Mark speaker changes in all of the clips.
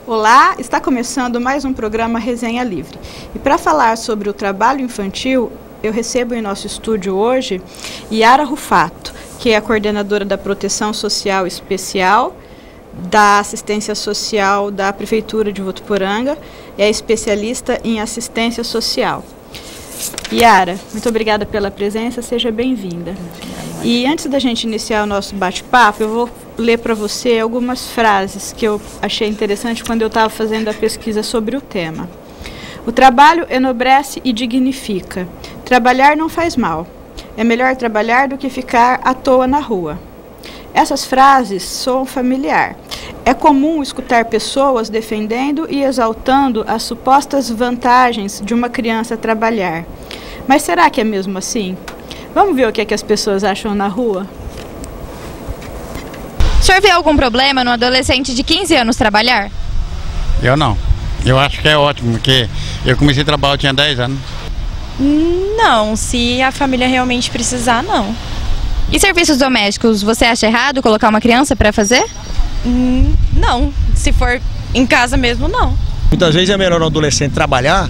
Speaker 1: Olá, está começando mais um programa Resenha Livre. E para falar sobre o trabalho infantil, eu recebo em nosso estúdio hoje Yara Rufato, que é a coordenadora da Proteção Social Especial, da Assistência Social da Prefeitura de Votuporanga, é especialista em assistência social. Yara, muito obrigada pela presença, seja bem-vinda. E antes da gente iniciar o nosso bate-papo, eu vou ler para você algumas frases que eu achei interessante quando eu estava fazendo a pesquisa sobre o tema. O trabalho enobrece e dignifica. Trabalhar não faz mal. É melhor trabalhar do que ficar à toa na rua. Essas frases soam familiar. É comum escutar pessoas defendendo e exaltando as supostas vantagens de uma criança trabalhar. Mas será que é mesmo assim? Vamos ver o que é que as pessoas acham na rua?
Speaker 2: O senhor vê algum problema no adolescente de 15 anos trabalhar?
Speaker 3: Eu não. Eu acho que é ótimo, porque eu comecei a trabalhar, eu tinha 10 anos.
Speaker 4: Não, se a família realmente precisar, não.
Speaker 2: E serviços domésticos, você acha errado colocar uma criança para fazer?
Speaker 4: Não, se for em casa mesmo, não.
Speaker 5: Muitas vezes é melhor um adolescente trabalhar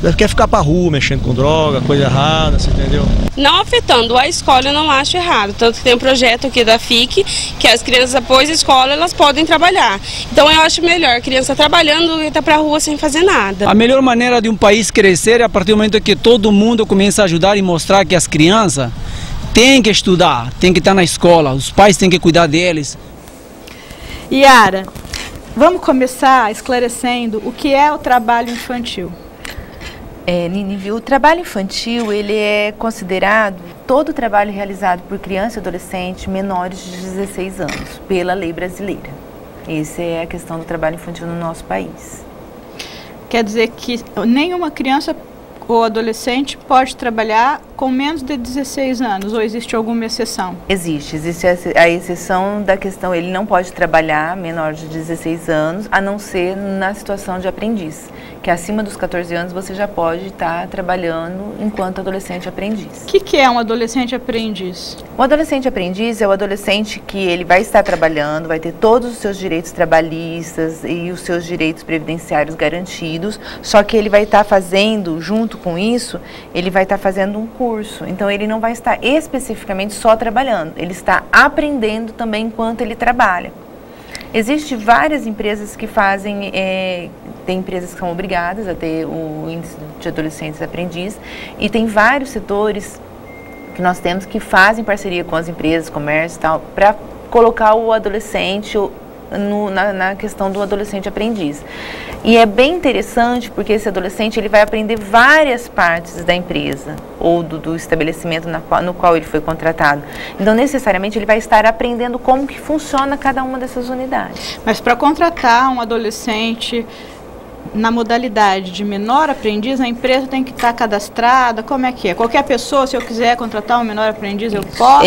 Speaker 5: do que ficar pra rua, mexendo com droga, coisa errada, você entendeu?
Speaker 6: Não afetando a escola, eu não acho errado. Tanto que tem um projeto aqui da FIC, que as crianças após a escola, elas podem trabalhar. Então eu acho melhor a criança trabalhando do que estar pra rua sem fazer nada.
Speaker 7: A melhor maneira de um país crescer é a partir do momento que todo mundo começa a ajudar e mostrar que as crianças têm que estudar, têm que estar na escola, os pais têm que cuidar deles.
Speaker 1: Yara, vamos começar esclarecendo o que é o trabalho infantil.
Speaker 8: Nini, o trabalho infantil, ele é considerado todo o trabalho realizado por criança e adolescente menores de 16 anos, pela lei brasileira. Essa é a questão do trabalho infantil no nosso país.
Speaker 1: Quer dizer que nenhuma criança ou adolescente pode trabalhar com menos de 16 anos, ou existe alguma exceção?
Speaker 8: Existe a exceção da questão, ele não pode trabalhar menor de 16 anos, a não ser na situação de aprendiz, que acima dos 14 anos você já pode estar trabalhando enquanto adolescente aprendiz.
Speaker 1: O que é um adolescente aprendiz?
Speaker 8: O adolescente aprendiz é o adolescente que ele vai estar trabalhando, vai ter todos os seus direitos trabalhistas e os seus direitos previdenciários garantidos, só que ele vai estar fazendo, junto com isso, ele vai estar fazendo um curso. Então ele não vai estar especificamente só trabalhando, ele está aprendendo também enquanto ele trabalha. Existem várias empresas que fazem, tem empresas que são obrigadas a ter o índice de adolescentes aprendiz, e tem vários setores que nós temos que fazem parceria com as empresas, comércio e tal, para colocar o adolescente na questão do adolescente aprendiz. E é bem interessante porque esse adolescente ele vai aprender várias partes da empresa ou do estabelecimento no qual ele foi contratado. Então, necessariamente, ele vai estar aprendendo como que funciona cada uma dessas unidades.
Speaker 1: Mas para contratar um adolescente na modalidade de menor aprendiz, a empresa tem que estar cadastrada? Como é que é? Qualquer pessoa, se eu quiser contratar um menor aprendiz, eu posso?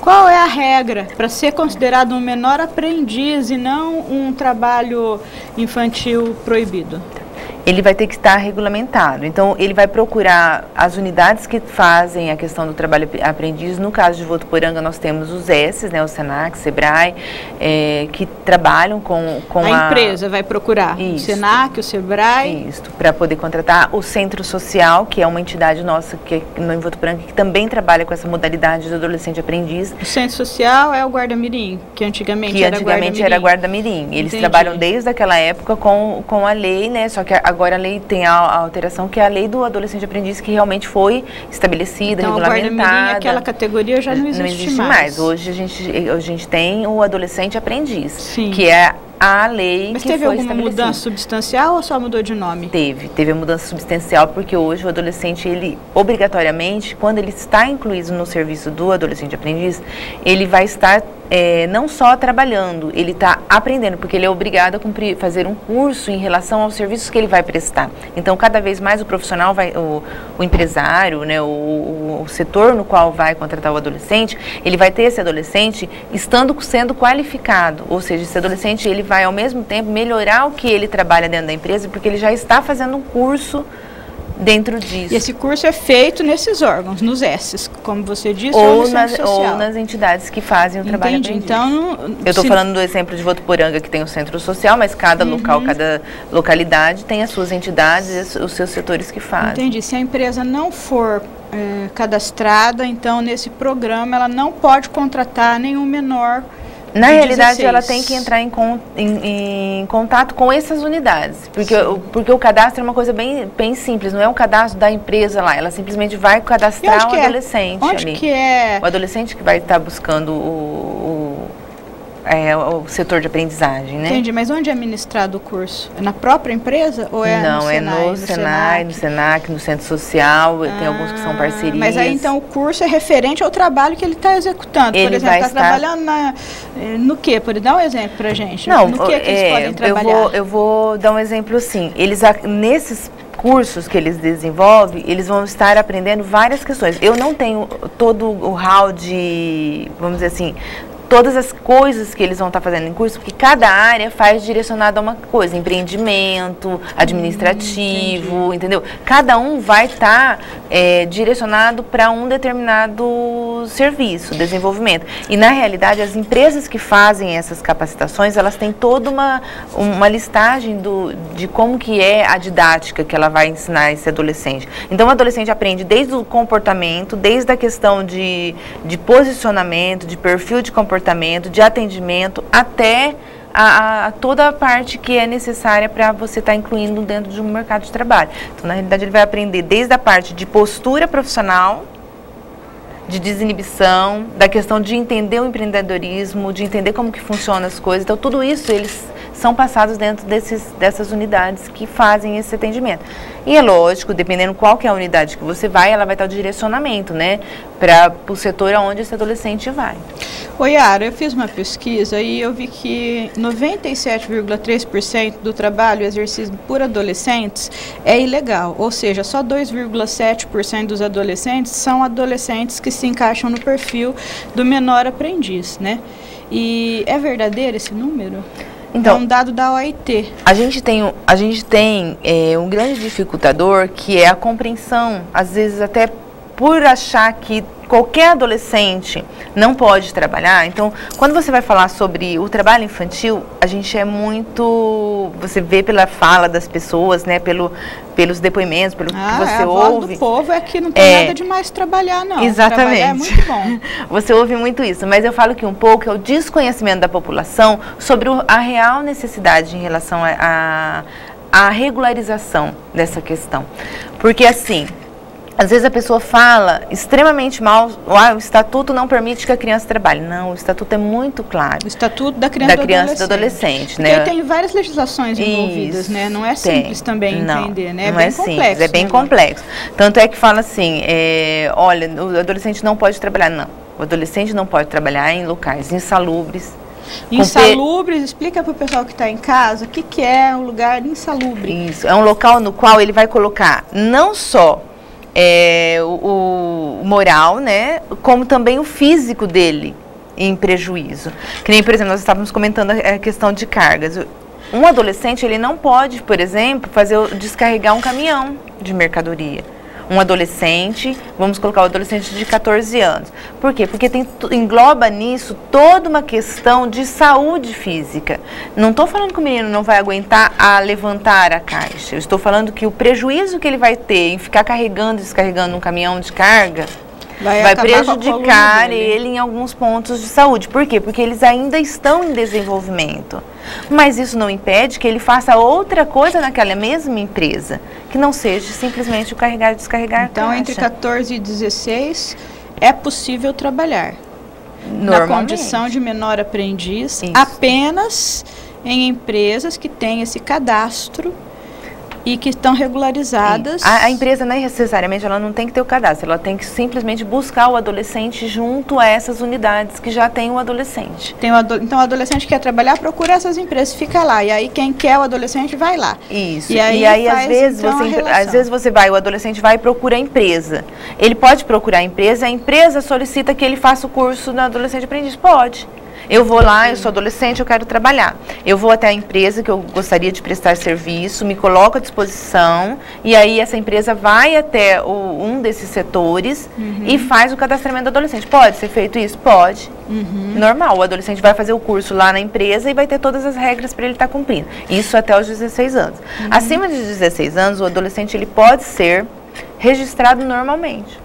Speaker 1: Qual é a regra para ser considerado um menor aprendiz e não um trabalho infantil proibido?
Speaker 8: Ele vai ter que estar regulamentado. Então, ele vai procurar as unidades que fazem a questão do trabalho aprendiz. No caso de Votuporanga, nós temos os ESSES, né, o SENAC, SEBRAE, que trabalham com
Speaker 1: a empresa vai procurar o SENAC, o SEBRAE.
Speaker 8: Isso, para poder contratar o Centro Social, que é uma entidade nossa que em Votuporanga, que também trabalha com essa modalidade de adolescente aprendiz.
Speaker 1: O Centro Social é o Guarda-Mirim, que antigamente
Speaker 8: era Guarda-Mirim. Eles trabalham desde aquela época com a lei, né, só que agora a lei tem a alteração, que é a lei do adolescente aprendiz, que realmente foi estabelecida,
Speaker 1: então, regulamentada. Então, Guarda-Mirim, aquela categoria já não existe mais.
Speaker 8: Hoje a gente tem o adolescente aprendiz,
Speaker 1: sim,
Speaker 8: que é a lei.
Speaker 1: Mas
Speaker 8: que
Speaker 1: teve
Speaker 8: foi
Speaker 1: alguma mudança substancial ou só mudou de nome?
Speaker 8: Teve a mudança substancial, porque hoje o adolescente, ele obrigatoriamente, quando ele está incluído no serviço do adolescente aprendiz, ele vai estar não só trabalhando, ele está aprendendo, porque ele é obrigado a fazer um curso em relação aos serviços que ele vai prestar. Então, cada vez mais o profissional, o empresário, né, o setor no qual vai contratar o adolescente, ele vai ter esse adolescente sendo qualificado, ou seja, esse adolescente ele vai ao mesmo tempo melhorar o que ele trabalha dentro da empresa, porque ele já está fazendo um curso dentro disso.
Speaker 1: E esse curso é feito nesses órgãos, nos S's, como você disse,
Speaker 8: ou nas entidades que fazem o trabalho.
Speaker 1: Entendi. Então,
Speaker 8: eu estou falando do exemplo de Votuporanga, que tem o centro social, mas cada local, cada localidade tem as suas entidades, os seus setores que fazem.
Speaker 1: Entendi. Se a empresa não for cadastrada, então nesse programa ela não pode contratar nenhum menor.
Speaker 8: Na realidade, ela tem que entrar em contato com essas unidades, porque o cadastro é uma coisa bem simples, não é um cadastro da empresa lá, ela simplesmente vai cadastrar o adolescente ali.
Speaker 1: Onde que é?
Speaker 8: O adolescente que vai estar buscando o setor de aprendizagem, né?
Speaker 1: Entendi, mas onde é ministrado o curso? É na própria empresa ou é
Speaker 8: no Senai? Não, é no Senai, no Senac, no Centro Social, tem alguns que são parcerias.
Speaker 1: Mas aí então o curso é referente ao trabalho que ele está executando.
Speaker 8: Ele
Speaker 1: por exemplo, está trabalhando no quê? Dá um exemplo pra gente.
Speaker 8: Não,
Speaker 1: no que eles podem trabalhar?
Speaker 8: Eu vou dar um exemplo assim. Nesses cursos que eles desenvolvem, eles vão estar aprendendo várias questões. Eu não tenho todo o hall de, vamos dizer assim, todas as coisas que eles vão estar fazendo em curso, porque cada área faz direcionado a uma coisa, empreendimento, administrativo, entendeu? Cada um vai estar direcionado para um determinado serviço, desenvolvimento. E, na realidade, as empresas que fazem essas capacitações, elas têm toda uma listagem de como que é a didática que ela vai ensinar esse adolescente. Então, o adolescente aprende desde o comportamento, desde a questão de posicionamento, de perfil de comportamento, de atendimento, até toda a parte que é necessária para você estar incluindo dentro de um mercado de trabalho. Então, na realidade, ele vai aprender desde a parte de postura profissional, de desinibição, da questão de entender o empreendedorismo, de entender como que funcionam as coisas. Então, tudo isso eles são passados dentro dessas unidades que fazem esse atendimento. E é lógico, dependendo qual que é a unidade que você vai, ela vai estar o direcionamento, né, para o setor aonde esse adolescente vai.
Speaker 1: Oi, Yara, eu fiz uma pesquisa e eu vi que 97,3% do trabalho exercido por adolescentes é ilegal, ou seja, só 2,7% dos adolescentes são adolescentes que se encaixam no perfil do menor aprendiz, né? E é verdadeiro esse número? Então, é um dado da OIT.
Speaker 8: A gente tem um grande dificultador, que é a compreensão, às vezes até por achar que qualquer adolescente não pode trabalhar. Então, quando você vai falar sobre o trabalho infantil, a gente é muito... Você vê pela fala das pessoas, né, pelos depoimentos, pelo que você ouve.
Speaker 1: A voz do povo é que não tem nada demais trabalhar, não.
Speaker 8: Exatamente.
Speaker 1: Trabalhar é muito bom.
Speaker 8: Você ouve muito isso, mas eu falo que um pouco é o desconhecimento da população sobre a real necessidade em relação à regularização dessa questão. Porque, assim, às vezes a pessoa fala extremamente mal, o estatuto não permite que a criança trabalhe. Não, o estatuto é muito claro.
Speaker 1: O estatuto da criança e do adolescente.
Speaker 8: Né?
Speaker 1: Porque tem várias legislações envolvidas, né? Não é simples também entender, né?
Speaker 8: É bem complexo. É bem complexo. Tanto é que fala assim, olha, o adolescente não pode trabalhar. Não, o adolescente não pode trabalhar em locais insalubres.
Speaker 1: Insalubres, explica para o pessoal que está em casa o que é um lugar insalubre.
Speaker 8: Isso, é um local no qual ele vai colocar não só o moral, né, como também o físico dele em prejuízo. Que nem, por exemplo, nós estávamos comentando a questão de cargas. Um adolescente, ele não pode, por exemplo, descarregar um caminhão de mercadoria. Um adolescente, vamos colocar o adolescente de 14 anos. Por quê? Porque engloba nisso toda uma questão de saúde física. Não estou falando que o menino não vai aguentar a levantar a caixa. Eu estou falando que o prejuízo que ele vai ter em ficar carregando e descarregando um caminhão de carga vai prejudicar ele em alguns pontos de saúde. Por quê? Porque eles ainda estão em desenvolvimento. Mas isso não impede que ele faça outra coisa naquela mesma empresa, que não seja simplesmente o carregar e descarregar
Speaker 1: então, a caixa. Entre 14 e 16 é possível trabalhar na condição de menor aprendiz, apenas em empresas que têm esse cadastro e que estão regularizadas.
Speaker 8: A empresa necessariamente ela não tem que ter o cadastro, ela tem que simplesmente buscar o adolescente junto a essas unidades que já tem o adolescente.
Speaker 1: Então o adolescente quer trabalhar, procura essas empresas, fica lá. E aí quem quer o adolescente vai lá.
Speaker 8: Isso. E aí às vezes você vai, o adolescente vai e procura a empresa. Ele pode procurar a empresa solicita que ele faça o curso no Adolescente Aprendiz. Pode. Eu vou lá, eu sou adolescente, eu quero trabalhar. Eu vou até a empresa que eu gostaria de prestar serviço, me coloco à disposição, e aí essa empresa vai até um desses setores e faz o cadastramento do adolescente. Pode ser feito isso? Pode. Normal, o adolescente vai fazer o curso lá na empresa e vai ter todas as regras para ele estar cumprindo. Isso até os 16 anos. Acima de 16 anos, o adolescente ele pode ser registrado normalmente,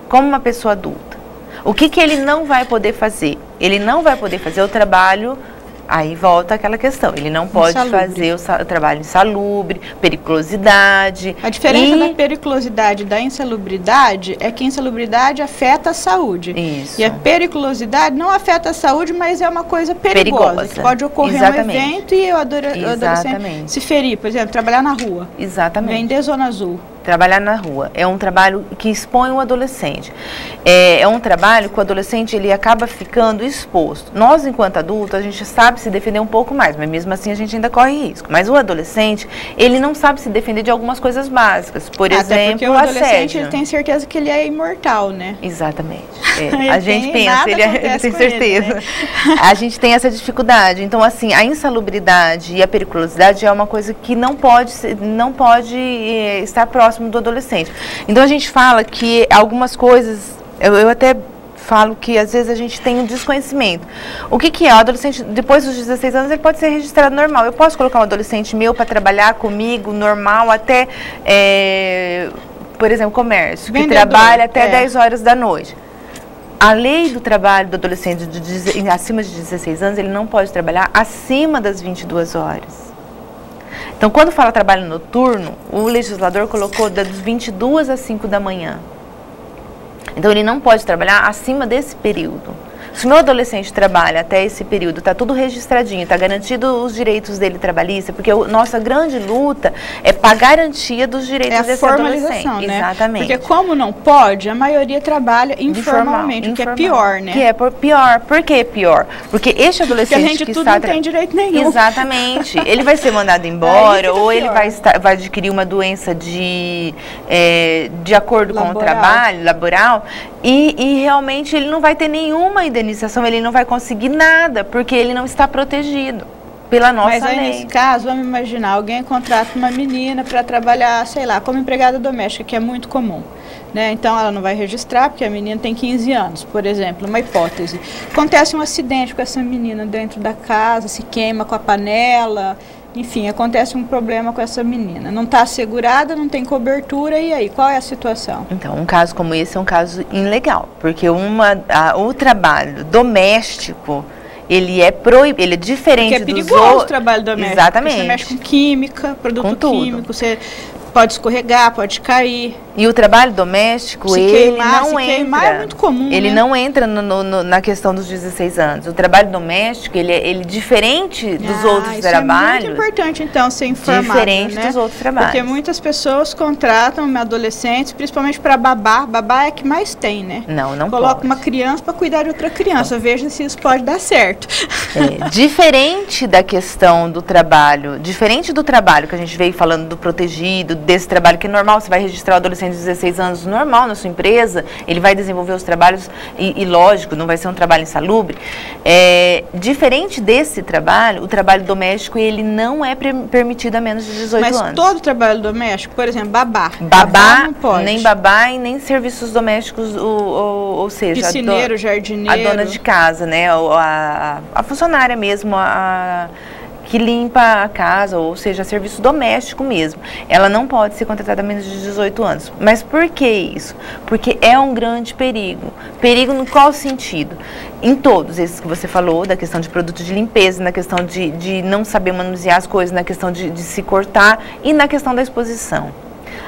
Speaker 8: como uma pessoa adulta. O que ele não vai poder fazer? Ele não vai poder fazer o trabalho, aí volta aquela questão, ele não pode fazer o trabalho insalubre, periculosidade.
Speaker 1: A diferença da periculosidade e da insalubridade é que a insalubridade afeta a saúde.
Speaker 8: Isso.
Speaker 1: E a periculosidade não afeta a saúde, mas é uma coisa perigosa. Que pode ocorrer um evento e o adolescente se ferir, por exemplo, trabalhar na rua.
Speaker 8: Exatamente.
Speaker 1: Vender zona azul.
Speaker 8: Trabalhar na rua é um trabalho que expõe o adolescente. É um trabalho que o adolescente ele acaba ficando exposto. Nós, enquanto adultos, a gente sabe se defender um pouco mais, mas mesmo assim a gente ainda corre risco. Mas o adolescente, ele não sabe se defender de algumas coisas básicas. Por exemplo,
Speaker 1: porque o adolescente ele tem certeza que ele é imortal, né?
Speaker 8: Exatamente. A gente pensa, ele tem certeza.
Speaker 1: Né?
Speaker 8: A gente tem essa dificuldade. Então, assim, a insalubridade e a periculosidade é uma coisa que não pode estar próximo do adolescente. Então a gente fala que algumas coisas, eu até falo que às vezes a gente tem um desconhecimento. O que é? O adolescente, depois dos 16 anos, ele pode ser registrado normal. Eu posso colocar um adolescente meu para trabalhar comigo, normal, até, por exemplo, comércio, que trabalha até 10 horas da noite. A lei do trabalho do adolescente acima de 16 anos, ele não pode trabalhar acima das 22 horas. Então, quando fala trabalho noturno, o legislador colocou das 22 às 5 da manhã. Então, ele não pode trabalhar acima desse período. Se o meu adolescente trabalha até esse período, está tudo registradinho, está garantido os direitos dele trabalhistas, porque nossa grande luta é para a garantia dos direitos desse adolescente.
Speaker 1: Né?
Speaker 8: Exatamente.
Speaker 1: Porque como não pode, a maioria trabalha informalmente, o que é pior, né?
Speaker 8: Que é pior. Por que pior? Porque este adolescente
Speaker 1: porque a gente tudo não tem direito nenhum.
Speaker 8: Exatamente. Ele vai ser mandado embora, ou ele vai adquirir uma doença de acordo com o trabalho laboral, e realmente ele não vai ter nenhuma indenização, ele não vai conseguir nada, porque ele não está protegido pela nossa lei.
Speaker 1: Mas aí, nesse caso, vamos imaginar, alguém contrata uma menina para trabalhar, sei lá, como empregada doméstica, que é muito comum. Né? Então, ela não vai registrar, porque a menina tem 15 anos, por exemplo, uma hipótese. Acontece um acidente com essa menina dentro da casa, se queima com a panela, enfim, acontece um problema com essa menina. Não está assegurada, não tem cobertura, e aí, qual é a situação?
Speaker 8: Então, um caso como esse é um caso ilegal, porque o trabalho doméstico, ele é proibido, ele é diferente
Speaker 1: porque é perigoso o trabalho doméstico.
Speaker 8: Exatamente.
Speaker 1: Você mexe com química, produto químico, você pode escorregar, pode cair.
Speaker 8: E o trabalho doméstico, ele não entra.
Speaker 1: Queimar é muito comum,
Speaker 8: ele
Speaker 1: né?
Speaker 8: não entra na questão dos 16 anos. O trabalho doméstico, ele diferente dos outros trabalhos.
Speaker 1: É muito importante, então, ser informado.
Speaker 8: Diferente
Speaker 1: né?
Speaker 8: dos outros trabalhos.
Speaker 1: Porque muitas pessoas contratam adolescentes, principalmente para babá. Babá é que mais tem, né?
Speaker 8: Não
Speaker 1: Coloca
Speaker 8: pode.
Speaker 1: Uma criança para cuidar de outra criança. Veja se isso pode dar certo.
Speaker 8: Diferente da questão do trabalho, diferente do trabalho que a gente veio falando do protegido, desse trabalho que é normal, você vai registrar o adolescente de 16 anos normal na sua empresa, ele vai desenvolver os trabalhos e lógico, não vai ser um trabalho insalubre. Diferente desse trabalho, o trabalho doméstico, ele não é permitido a menos de 18 anos.
Speaker 1: Mas todo trabalho doméstico, por exempmo, babá não pode.
Speaker 8: Nem babá e nem serviços domésticos, ou seja,
Speaker 1: piscineiro, jardineiro,
Speaker 8: a dona de casa, né, a funcionária mesmo, que limpa a casa, ou seja, serviço doméstico mesmo. Ela não pode ser contratada a menos de 18 anos. Mas por que isso? Porque é um grande perigo. Perigo no qual sentido? Em todos esses que você falou, da questão de produto de limpeza, na questão de não saber manusear as coisas, na questão de se cortar e na questão da exposição.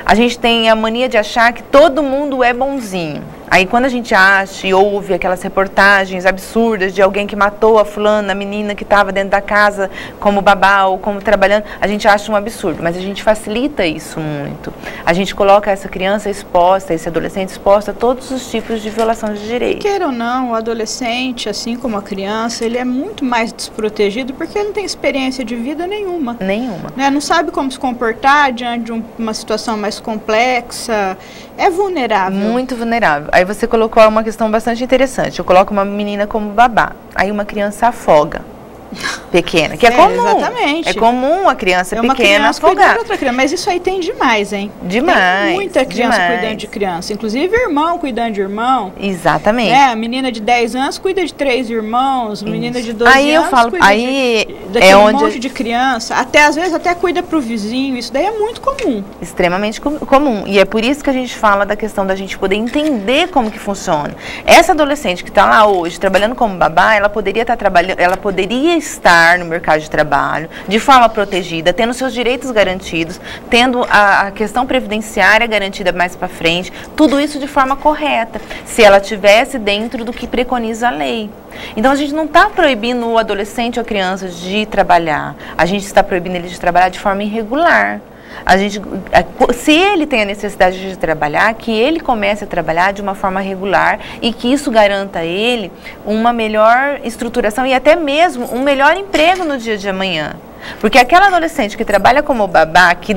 Speaker 8: A gente tem a mania de achar que todo mundo é bonzinho. Aí quando a gente acha e ouve aquelas reportagens absurdas de alguém que matou a fulana, a menina que estava dentro da casa como babá ou como trabalhando, a gente acha um absurdo, mas a gente facilita isso muito. A gente coloca essa criança exposta, esse adolescente exposto a todos os tipos de violação de direitos.
Speaker 1: Queira ou não, o adolescente, assim como a criança, ele é muito mais desprotegido porque ele não tem experiência de vida nenhuma.
Speaker 8: Nenhuma.
Speaker 1: Né? Não sabe como se comportar diante de uma situação mais complexa, é vulnerável.
Speaker 8: Muito vulnerável. Aí você colocou uma questão bastante interessante. Eu coloco uma menina como babá, aí uma criança afoga. Pequena, que é comum.
Speaker 1: Exatamente.
Speaker 8: É comum a criança pequena
Speaker 1: criança
Speaker 8: afogar.
Speaker 1: De outra criança, mas isso aí tem demais, hein?
Speaker 8: Demais.
Speaker 1: Tem muita criança
Speaker 8: demais.
Speaker 1: cuidando de criança, inclusive irmão cuidando de irmão.
Speaker 8: Exatamente.
Speaker 1: A menina de 10 anos cuida de 3 irmãos, menina de 12
Speaker 8: aí
Speaker 1: anos
Speaker 8: eu falo,
Speaker 1: cuida
Speaker 8: aí
Speaker 1: daquele monte de criança, até às vezes até cuida pro vizinho, isso daí é muito comum.
Speaker 8: Extremamente comum. E é por isso que a gente fala da questão da gente poder entender como que funciona. Essa adolescente que está lá hoje trabalhando como babá, ela poderia estar trabalhando, ela poderia estar no mercado de trabalho de forma protegida, tendo seus direitos garantidos, tendo a questão previdenciária garantida mais para frente, tudo isso de forma correta, se ela estivesse dentro do que preconiza a lei. Então a gente não está proibindo o adolescente ou a criança de trabalhar, a gente está proibindo ele de trabalhar de forma irregular. Se ele tem a necessidade de trabalhar, que ele comece a trabalhar de uma forma regular e que isso garanta a ele uma melhor estruturação e até mesmo um melhor emprego no dia de amanhã. Porque aquela adolescente que trabalha como babá, que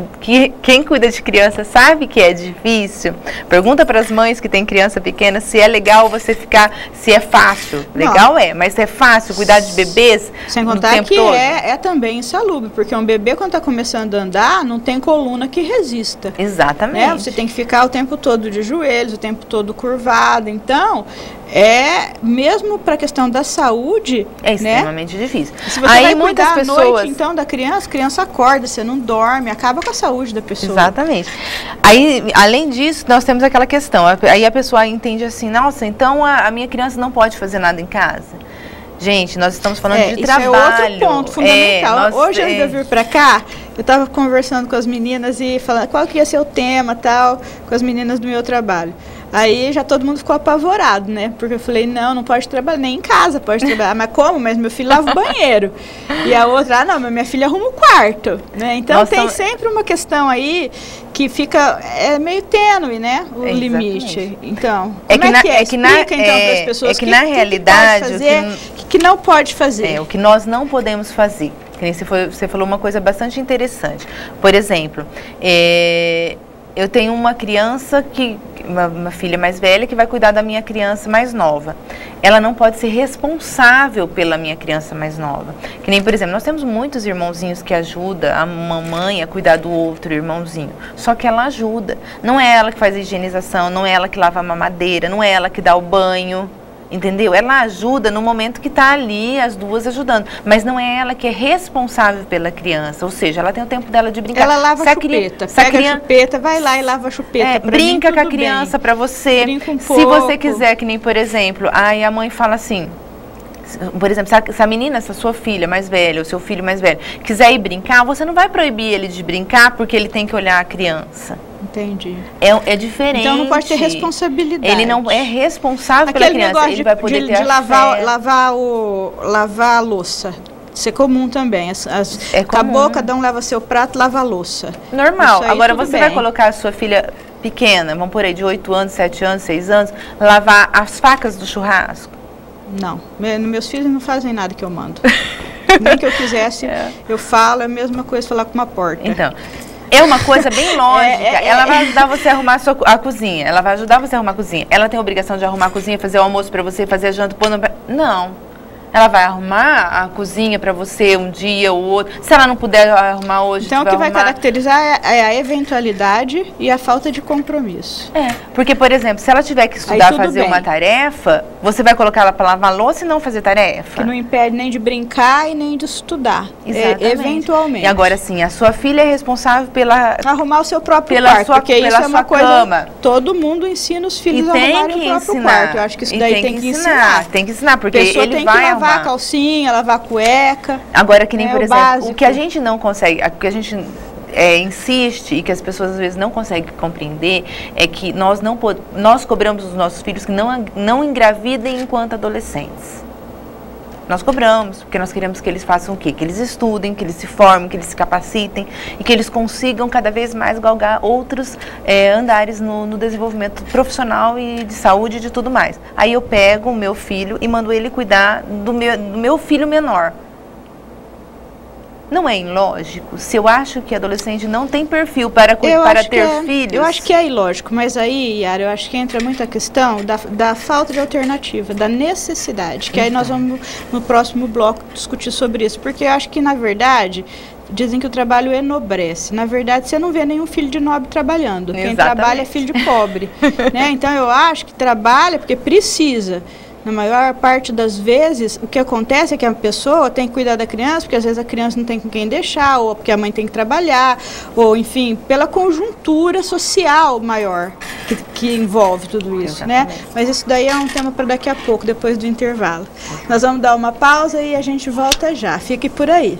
Speaker 8: quem cuida de criança sabe que é difícil, pergunta para as mães que têm criança pequena se é legal você ficar, se é fácil. Legal não. Mas se é fácil cuidar de bebês
Speaker 1: sem contar que é também insalubre, porque um bebê quando está começando a andar, não tem coluna que resista.
Speaker 8: Exatamente.
Speaker 1: Você tem que ficar o tempo todo de joelhos, o tempo todo curvado, então... mesmo para a questão da saúde,
Speaker 8: é extremamente difícil.
Speaker 1: Se você vai muitas pessoas à noite, então, da criança, a criança acorda, você não dorme, acaba com a saúde da pessoa.
Speaker 8: Exatamente. Aí, além disso, nós temos aquela questão, aí a pessoa entende assim, nossa, então a minha criança não pode fazer nada em casa. Gente, nós estamos falando de trabalho.
Speaker 1: Isso é outro ponto fundamental. Hoje, antes de eu vir para cá, eu estava conversando com as meninas e falando qual que ia ser o tema, tal, com as meninas do meu trabalho. Aí já todo mundo ficou apavorado, né? Porque eu falei, não pode trabalhar, nem em casa pode trabalhar. Mas como? Mas meu filho lava o banheiro. E a outra, não, mas minha filha arruma o quarto, né? Então tem sempre uma questão aí que fica meio tênue, né? O limite. Então, explica então para as pessoas
Speaker 8: que na realidade
Speaker 1: que não pode fazer.
Speaker 8: O que nós não podemos fazer. Você falou uma coisa bastante interessante. Por exemplo, eu tenho uma criança uma filha mais velha que vai cuidar da minha criança mais nova. Ela não pode ser responsável pela minha criança mais nova. Que nem, por exemplo, nós temos muitos irmãozinhos que ajudam a mamãe a cuidar do outro irmãozinho. Só que ela ajuda. Não é ela que faz a higienização, não é ela que lava a mamadeira, não é ela que dá o banho. Entendeu? Ela ajuda no momento que está ali, as duas ajudando. Mas não é ela que é responsável pela criança. Ou seja, ela tem o tempo dela de brincar.
Speaker 1: Ela lava a chupeta. Pega a chupeta, vai lá e lava a chupeta.
Speaker 8: Brinca com a criança para você.
Speaker 1: Brinca um
Speaker 8: pouco.
Speaker 1: Se
Speaker 8: você quiser, que nem, por exemplo, aí a mãe fala assim... Por exemplo, se a menina, se a sua filha mais velha, ou seu filho mais velho, quiser ir brincar, você não vai proibir ele de brincar porque ele tem que olhar a criança.
Speaker 1: Entendi.
Speaker 8: É diferente.
Speaker 1: Então não pode ter responsabilidade.
Speaker 8: Ele não é responsável pela criança. Ele vai poder ter
Speaker 1: lavar a louça. Isso é comum também. Acabou, cada um lava seu prato, lava a louça.
Speaker 8: Normal. Agora você vai colocar a sua filha pequena, vamos por aí, de 8 anos, 7 anos, 6 anos, lavar as facas do churrasco?
Speaker 1: Não. Meus filhos não fazem nada que eu mando. Nem que eu quisesse, eu falo, é a mesma coisa falar com uma porta.
Speaker 8: Então, é uma coisa bem lógica. Ela vai ajudar você a arrumar a cozinha. Ela vai ajudar você a arrumar a cozinha. Ela tem a obrigação de arrumar a cozinha, fazer o almoço para você, fazer a janta, pôr no... Não. Ela vai arrumar a cozinha para você um dia ou outro. Se ela não puder arrumar hoje,
Speaker 1: então o que vai caracterizar é a eventualidade e a falta de compromisso.
Speaker 8: Porque, por exemplo, se ela tiver que estudar, fazer uma tarefa, você vai colocar ela para lavar louça e não fazer tarefa?
Speaker 1: Que não impede nem de brincar e nem de estudar. Eventualmente.
Speaker 8: E agora sim, a sua filha é responsável pela...
Speaker 1: Arrumar o seu próprio quarto, porque isso é uma coisa...
Speaker 8: Cama.
Speaker 1: Todo mundo ensina os filhos a arrumarem o próprio quarto. Eu acho que isso daí tem que ensinar.
Speaker 8: Tem que ensinar, porque ele vai
Speaker 1: lavar a calcinha, lavar a cueca.
Speaker 8: Agora, que nem, por exemplo, básico. O que a gente não consegue, o que a gente insiste e que as pessoas às vezes não conseguem compreender é que nós cobramos os nossos filhos que não engravidem enquanto adolescentes. Nós cobramos, porque nós queremos que eles façam o quê? Que eles estudem, que eles se formem, que eles se capacitem e que eles consigam cada vez mais galgar outros andares no desenvolvimento profissional e de saúde e de tudo mais. Aí eu pego o meu filho e mando ele cuidar do meu filho menor. Não é ilógico? Se eu acho que adolescente não tem perfil para ter filhos...
Speaker 1: Eu acho que é ilógico, mas aí, Yara, eu acho que entra muito a questão da falta de alternativa, da necessidade, que aí nós vamos, no próximo bloco, discutir sobre isso, porque eu acho que, na verdade... Dizem que o trabalho enobrece. Na verdade, você não vê nenhum filho de nobre trabalhando. Quem trabalha é filho de pobre. Né? Então, eu acho que trabalha porque precisa. Na maior parte das vezes, o que acontece é que a pessoa tem que cuidar da criança, porque às vezes a criança não tem com quem deixar, ou porque a mãe tem que trabalhar, ou enfim, pela conjuntura social maior que envolve tudo isso, né? Mas isso daí é um tema para daqui a pouco, depois do intervalo. Nós vamos dar uma pausa e a gente volta já. Fique por aí.